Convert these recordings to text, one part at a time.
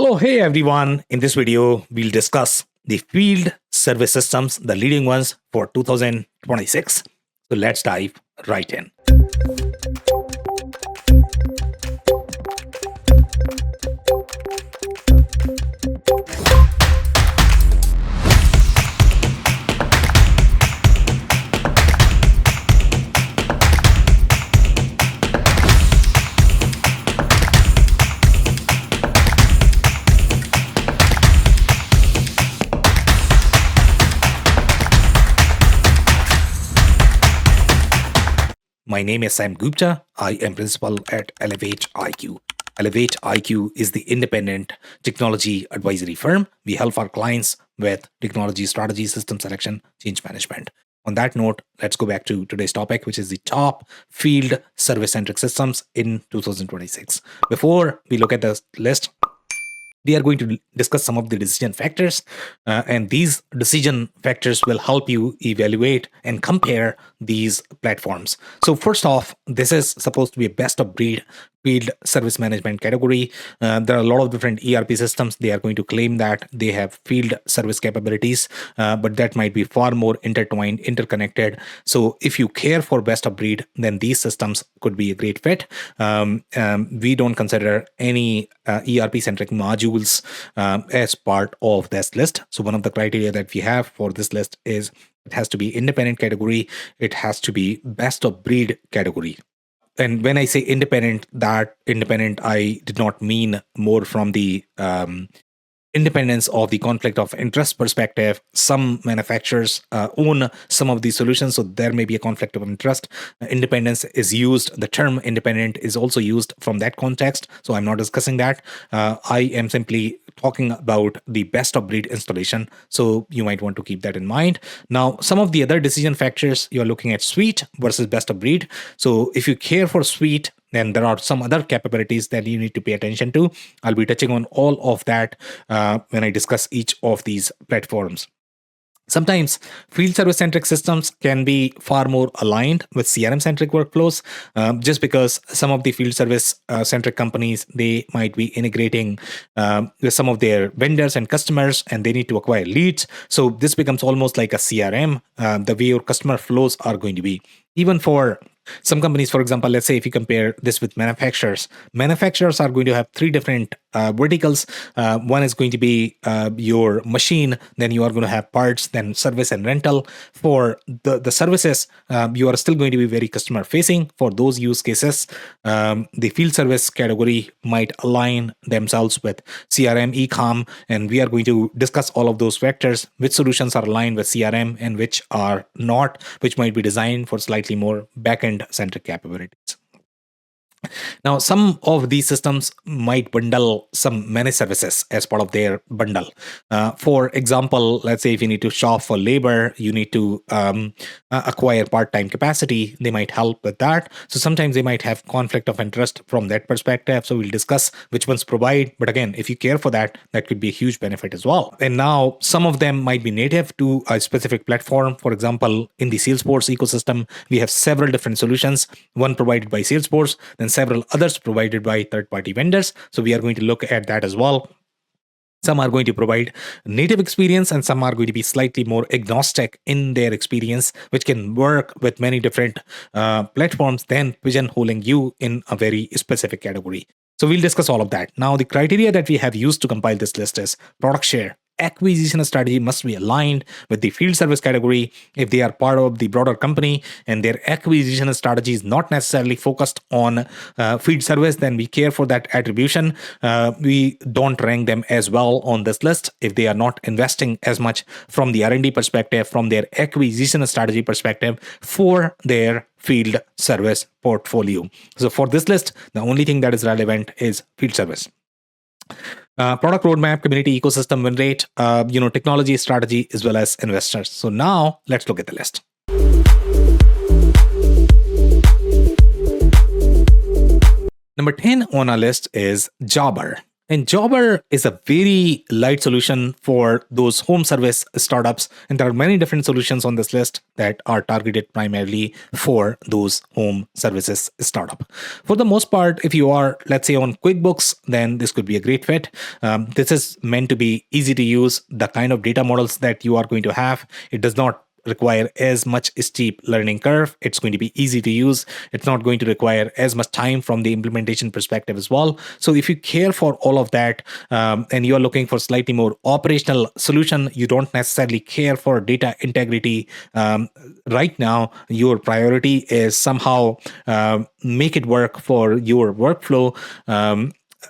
So, hey everyone, in this video, we'll discuss the field service systems, the leading ones for 2026. So, let's dive right in. My name is Sam Gupta. I am principal at Elevate IQ. Elevate IQ is the independent technology advisory firm. We help our clients with technology strategy, system selection, change management. On that note, let's go back to today's topic, which is the top field service-centric systems in 2026. Before we look at the list, we are going to discuss some of the decision factors, and these decision factors will help you evaluate and compare these platforms. So first off, this is supposed to be a best of breed field service management category. There are a lot of different ERP systems. They are going to claim that they have field service capabilities, but that might be far more intertwined, interconnected. So if you care for best of breed, then these systems could be a great fit. We don't consider any ERP-centric modules as part of this list. So one of the criteria that we have for this list is it has to be independent category. It has to be best of breed category. And when I say independent, I did not mean more from the independence of the conflict of interest perspective. Some manufacturers own some of these solutions, so there may be a conflict of interest. Independence is used, the term independent is also used from that context, so I'm not discussing that. I am simply talking about the best of breed installation, so you might want to keep that in mind. Now, some of the other decision factors, you're looking at suite versus best of breed. So if you care for suite, then there are some other capabilities that you need to pay attention to. I'll be touching on all of that when I discuss each of these platforms. Sometimes field service-centric systems can be far more aligned with CRM-centric workflows, just because some of the field service-centric companies, they might be integrating with some of their vendors and customers, and they need to acquire leads. So this becomes almost like a CRM, the way your customer flows are going to be. Even for some companies, for example, let's say if you compare this with manufacturers are going to have three different verticals. One is going to be your machine, then you are going to have parts, then service and rental. For the services, you are still going to be very customer facing. For those use cases, the field service category might align themselves with CRM, e-com, and we are going to discuss all of those vectors, which solutions are aligned with CRM and which are not, which might be designed for slightly more backend-centric capabilities. Now, some of these systems might bundle some managed services as part of their bundle. For example, let's say if you need to shop for labor, you need to acquire part-time capacity, they might help with that. So sometimes they might have conflict of interest from that perspective. So we'll discuss which ones provide. But again, if you care for that, that could be a huge benefit as well. And now some of them might be native to a specific platform. For example, in the Salesforce ecosystem, we have several different solutions, one provided by Salesforce, then several others provided by third-party vendors. So we are going to look at that as well. Some are going to provide native experience and some are going to be slightly more agnostic in their experience, which can work with many different platforms, then pigeonholing you in a very specific category. So we'll discuss all of that. Now, the criteria that we have used to compile this list is product share. Acquisition strategy must be aligned with the field service category if they are part of the broader company and their acquisition strategy is not necessarily focused on field service, then we care for that attribution. We don't rank them as well on this list if they are not investing as much from the R&D perspective, from their acquisition strategy perspective for their field service portfolio. So for this list, the only thing that is relevant is field service. Product roadmap, community ecosystem, win rate, technology strategy, as well as investors. So now let's look at the list. Number 10 on our list is Jobber. And Jobber is a very light solution for those home service startups. And there are many different solutions on this list that are targeted primarily for those home services startup. For the most part, if you are, let's say, on QuickBooks, then this could be a great fit. This is meant to be easy to use. The kind of data models that you are going to have, it does not require as much steep learning curve. It's going to be easy to use. It's not going to require as much time from the implementation perspective as well. So if you care for all of that, and you are looking for slightly more operational solution, you don't necessarily care for data integrity right now. Your priority is somehow make it work for your workflow.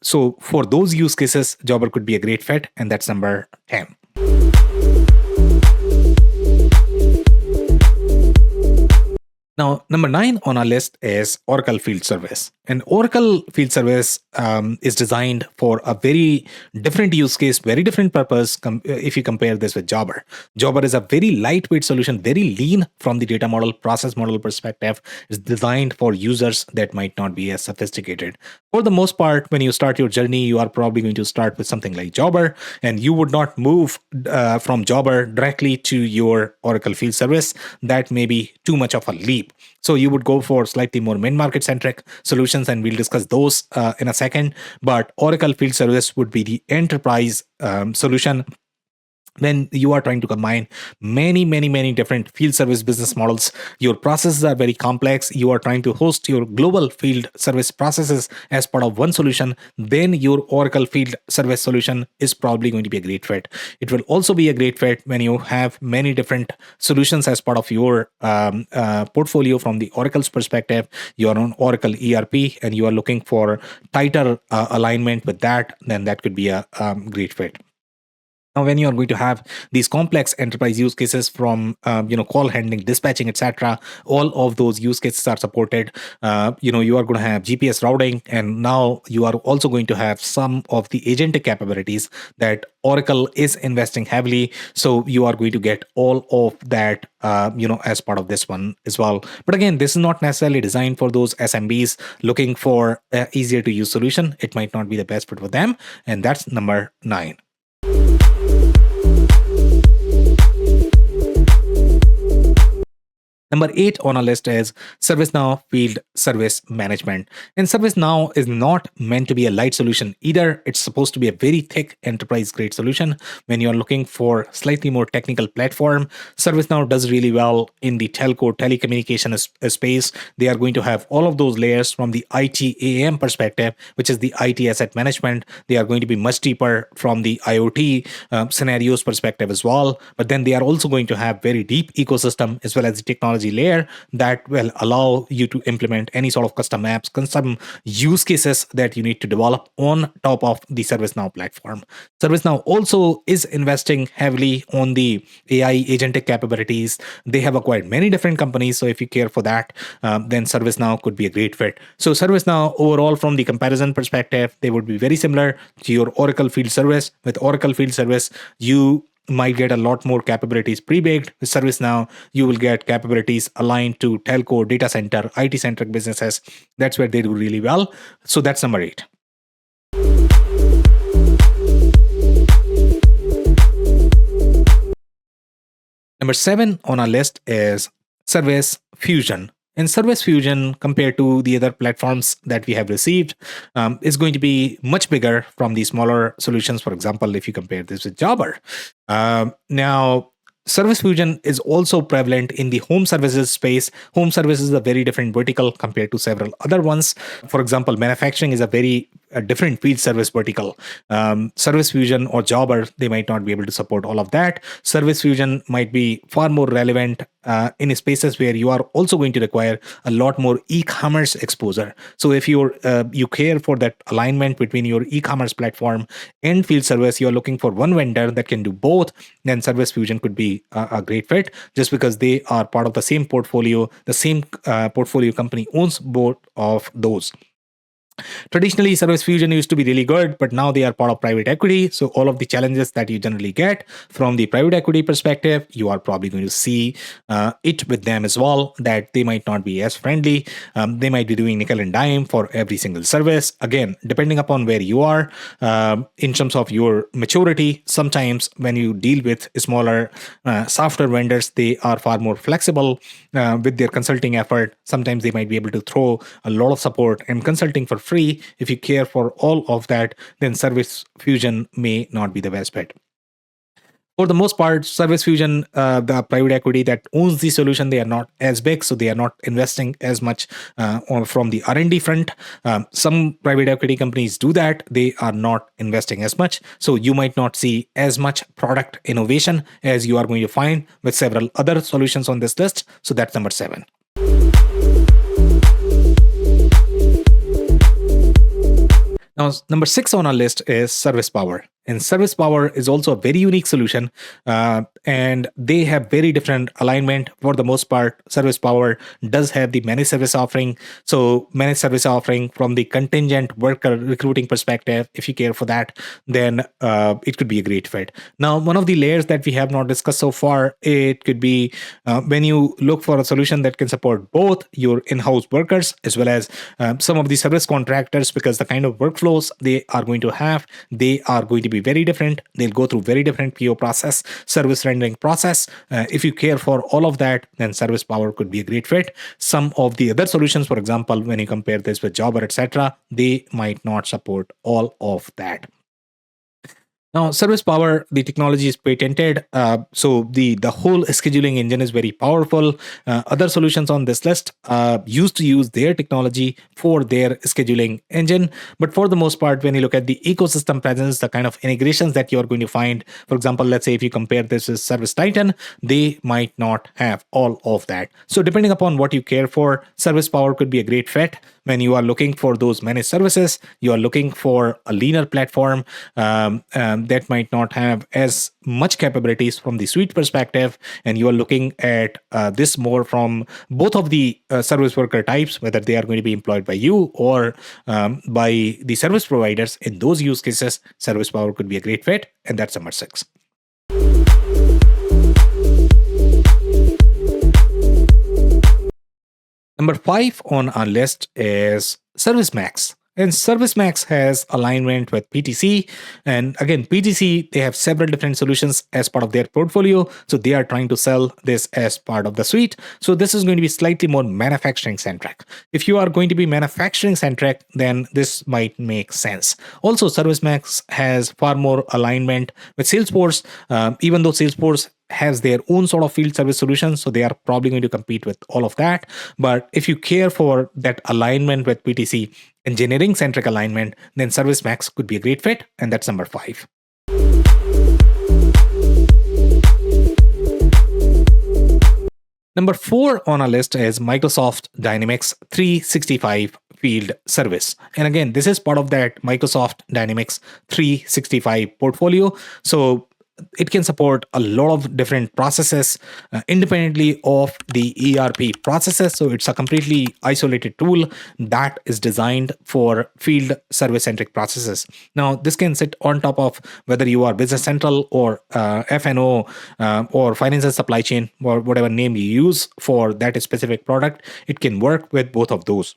So for those use cases, Jobber could be a great fit, and that's number 10. Now, number 9 on our list is Oracle Field Service. And Oracle Field Service is designed for a very different use case, very different purpose if you compare this with Jobber. Jobber is a very lightweight solution, very lean from the data model, process model perspective. It's designed for users that might not be as sophisticated. For the most part, when you start your journey, you are probably going to start with something like Jobber, and you would not move from Jobber directly to your Oracle Field Service. That may be too much of a leap. So you would go for slightly more mid-market centric solutions, and we'll discuss those in a second. But Oracle Field Service would be the enterprise solution when you are trying to combine many different field service business models. Your processes are very complex. You are trying to host your global field service processes as part of one solution. Then your Oracle Field Service solution is probably going to be a great fit. It will also be a great fit when you have many different solutions as part of your portfolio. From the Oracle's perspective, you are on Oracle ERP and you are looking for tighter alignment with that, then that could be a great fit. Now, when you are going to have these complex enterprise use cases from call handling, dispatching, etc., all of those use cases are supported. You are going to have GPS routing, and now you are also going to have some of the agentic capabilities that Oracle is investing heavily. So you are going to get all of that, as part of this one as well. But again, this is not necessarily designed for those SMBs looking for easier to use solution. It might not be the best fit for them, and that's number 9. Number 8 on our list is ServiceNow Field Service Management. And ServiceNow is not meant to be a light solution either. It's supposed to be a very thick enterprise-grade solution. When you're looking for slightly more technical platform, ServiceNow does really well in the telco, telecommunication space. They are going to have all of those layers from the ITAM perspective, which is the IT asset management. They are going to be much deeper from the IoT scenarios perspective as well. But then they are also going to have very deep ecosystem as well as the technology layer that will allow you to implement any sort of custom apps, custom use cases that you need to develop on top of the ServiceNow platform. ServiceNow also is investing heavily on the AI agentic capabilities. They have acquired many different companies. So if you care for that, then ServiceNow could be a great fit. So ServiceNow overall, from the comparison perspective, they would be very similar to your Oracle Field Service. With Oracle Field Service, you might get a lot more capabilities pre-baked. With ServiceNow, you will get capabilities aligned to telco, data center, IT-centric businesses. That's where they do really well. So that's number 8. Number 7 on our list is Service Fusion. And Service Fusion, compared to the other platforms that we have received, is going to be much bigger from the smaller solutions. For example, if you compare this with Jobber. Now, Service Fusion is also prevalent in the home services space. Home services is a very different vertical compared to several other ones. For example, manufacturing is a different field service vertical. Service Fusion or Jobber, they might not be able to support all of that. Service Fusion might be far more relevant in spaces where you are also going to require a lot more e-commerce exposure. So if you care for that alignment between your e-commerce platform and field service, you're looking for one vendor that can do both, then Service Fusion could be a great fit, just because they are part of the same portfolio. The same portfolio company owns both of those. Traditionally, Service Fusion used to be really good, but now they are part of private equity. So all of the challenges that you generally get from the private equity perspective, you are probably going to see it with them as well, that they might not be as friendly. They might be doing nickel and dime for every single service. Again, depending upon where you are in terms of your maturity, sometimes when you deal with smaller software vendors, they are far more flexible with their consulting effort. Sometimes they might be able to throw a lot of support and consulting for free. If you care for all of that, then Service Fusion may not be the best bet. For the most part, Service Fusion, the private equity that owns the solution, they are not as big, so they are not investing as much from the R&D front. Some private equity companies do that; they are not investing as much, so you might not see as much product innovation as you are going to find with several other solutions on this list. So that's number 7. Now, number 6 on our list is Service Power. And Service Power is also a very unique solution, and they have very different alignment. For the most part, Service Power does have the managed service offering. So, managed service offering from the contingent worker recruiting perspective, if you care for that, then it could be a great fit. Now, one of the layers that we have not discussed so far, it could be when you look for a solution that can support both your in-house workers as well as some of the service contractors, because the kind of workflows they are going to have, they are going to be very different. They'll go through very different PO process, service rendering process. If you care for all of that, then Service Power could be a great fit. Some of the other solutions, for example, when you compare this with Jobber, etc., they might not support all of that. Now, Service Power, the technology is patented, so the whole scheduling engine is very powerful. Other solutions on this list used to use their technology for their scheduling engine, but for the most part, when you look at the ecosystem presence, the kind of integrations that you are going to find, for example, let's say if you compare this with Service Titan, they might not have all of that. So depending upon what you care for, Service Power could be a great fit. When you are looking for those managed services, you are looking for a leaner platform that might not have as much capabilities from the suite perspective, and you are looking at this more from both of the service worker types, whether they are going to be employed by you or by the service providers. In those use cases, Service Power could be a great fit, and that's number 6. Number 5 on our list is ServiceMax. And ServiceMax has alignment with PTC. And again, PTC, they have several different solutions as part of their portfolio. So they are trying to sell this as part of the suite. So this is going to be slightly more manufacturing centric. If you are going to be manufacturing centric, then this might make sense. Also, ServiceMax has far more alignment with Salesforce, even though Salesforce has their own sort of field service solutions, so they are probably going to compete with all of that. But if you care for that alignment with PTC, engineering centric alignment, then ServiceMax could be a great fit, and that's number 5. Number 4 on our list is Microsoft Dynamics 365 Field Service. And again, this is part of that Microsoft Dynamics 365 portfolio. So it can support a lot of different processes independently of the ERP processes. So it's a completely isolated tool that is designed for field service centric processes. Now, this can sit on top of whether you are Business Central or FNO or Finance and Supply Chain, or whatever name you use for that specific product. It can work with both of those.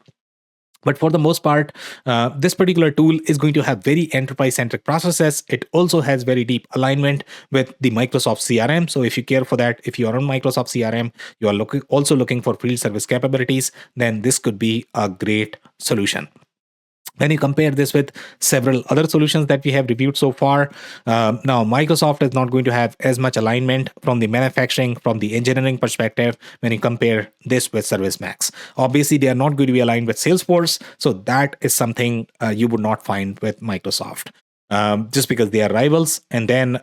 But for the most part, this particular tool is going to have very enterprise-centric processes. It also has very deep alignment with the Microsoft CRM. So if you care for that, if you are on Microsoft CRM, you are also looking for field service capabilities, then this could be a great solution. When you compare this with several other solutions that we have reviewed so far, now Microsoft is not going to have as much alignment from the manufacturing, from the engineering perspective when you compare this with ServiceMax. Obviously, they are not going to be aligned with Salesforce, so that is something you would not find with Microsoft. Just because they are rivals. And then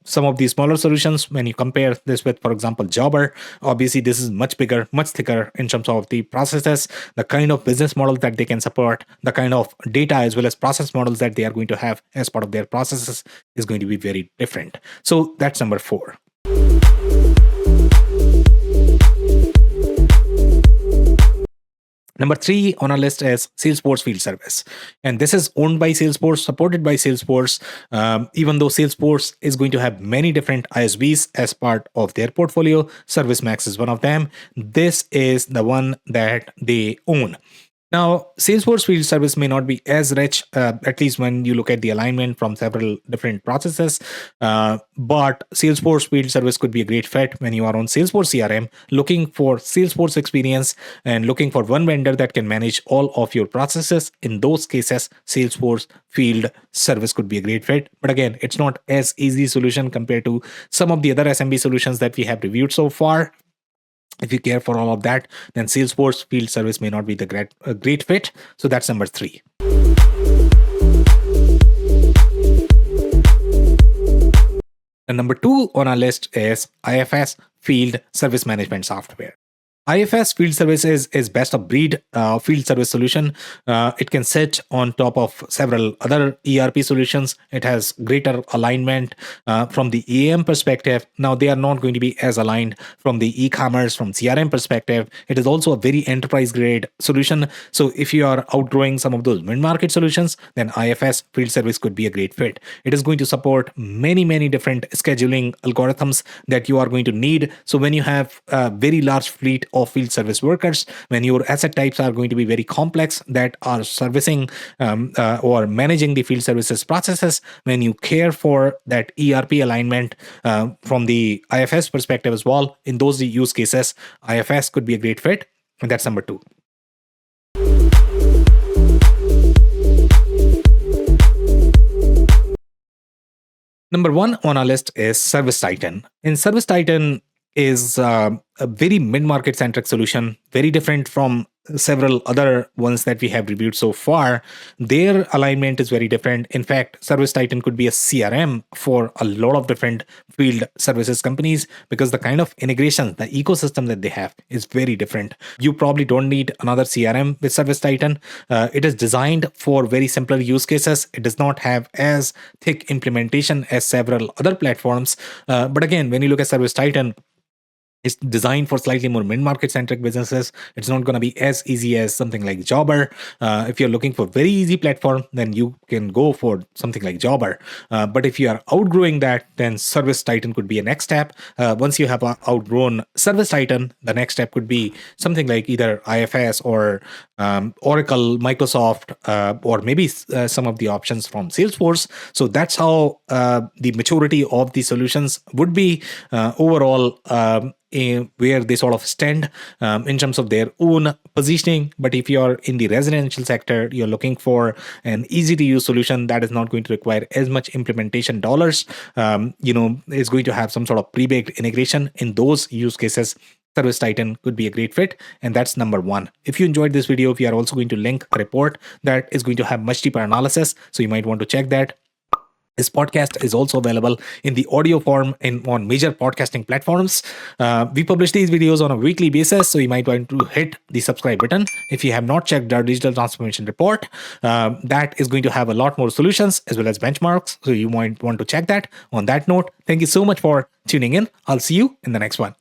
some of these smaller solutions, when you compare this with, for example, Jobber, obviously this is much bigger, much thicker in terms of the processes, the kind of business models that they can support, the kind of data as well as process models that they are going to have as part of their processes is going to be very different. So that's number 4. Number three on our list is Salesforce Field Service. And this is owned by Salesforce, supported by Salesforce. Even though Salesforce is going to have many different ISVs as part of their portfolio, ServiceMax is one of them. This is the one that they own. Now, Salesforce Field Service may not be as rich, at least when you look at the alignment from several different processes. But Salesforce Field Service could be a great fit when you are on Salesforce CRM, looking for Salesforce experience and looking for one vendor that can manage all of your processes. In those cases, Salesforce Field Service could be a great fit. But again, it's not as easy solution compared to some of the other SMB solutions that we have reviewed so far. If you care for all of that, then Salesforce Field Service may not be the great fit. So that's number three. And number two on our list is IFS Field Service Management Software. IFS Field Service is best of breed field service solution. It can sit on top of several other ERP solutions. It has greater alignment from the EAM perspective. Now, they are not going to be as aligned from the e-commerce, from CRM perspective. It is also a very enterprise grade solution. So if you are outgrowing some of those mid-market solutions, then IFS Field Service could be a great fit. It is going to support many different scheduling algorithms that you are going to need. So when you have a very large fleet of field service workers, when your asset types are going to be very complex that are servicing or managing the field services processes, when you care for that ERP alignment from the IFS perspective as well, in those use cases, IFS could be a great fit. And that's number two. Number one on our list is Service Titan. In Service Titan is a very mid-market centric solution, very different from several other ones that we have reviewed so far. Their alignment is very different. In fact, Service Titan could be a CRM for a lot of different field services companies because the kind of integration, the ecosystem that they have is very different. You probably don't need another CRM with Service Titan. It is designed for very simpler use cases. It does not have as thick implementation as several other platforms. But again, when you look at Service Titan, it's designed for slightly more mid-market centric businesses. It's not going to be as easy as something like Jobber. If you're looking for very easy platform, then you can go for something like Jobber. But if you are outgrowing that, then Service Titan could be a next step. Once you have outgrown Service Titan, the next step could be something like either IFS or Oracle, Microsoft, or maybe some of the options from Salesforce. So that's how the maturity of the solutions would be overall. Where they sort of stand in terms of their own positioning. But if you're in the residential sector, you're looking for an easy to use solution that is not going to require as much implementation dollars, is going to have some sort of pre-baked integration in those use cases. Service Titan could be a great fit, and that's number one. If you enjoyed this video, we are also going to link a report that is going to have much deeper analysis, so you might want to check that. This podcast is also available in the audio form on major podcasting platforms. We publish these videos on a weekly basis, so you might want to hit the subscribe button. If you have not checked our digital transformation report, that is going to have a lot more solutions as well as benchmarks, so you might want to check that. On that note, thank you so much for tuning in. I'll see you in the next one.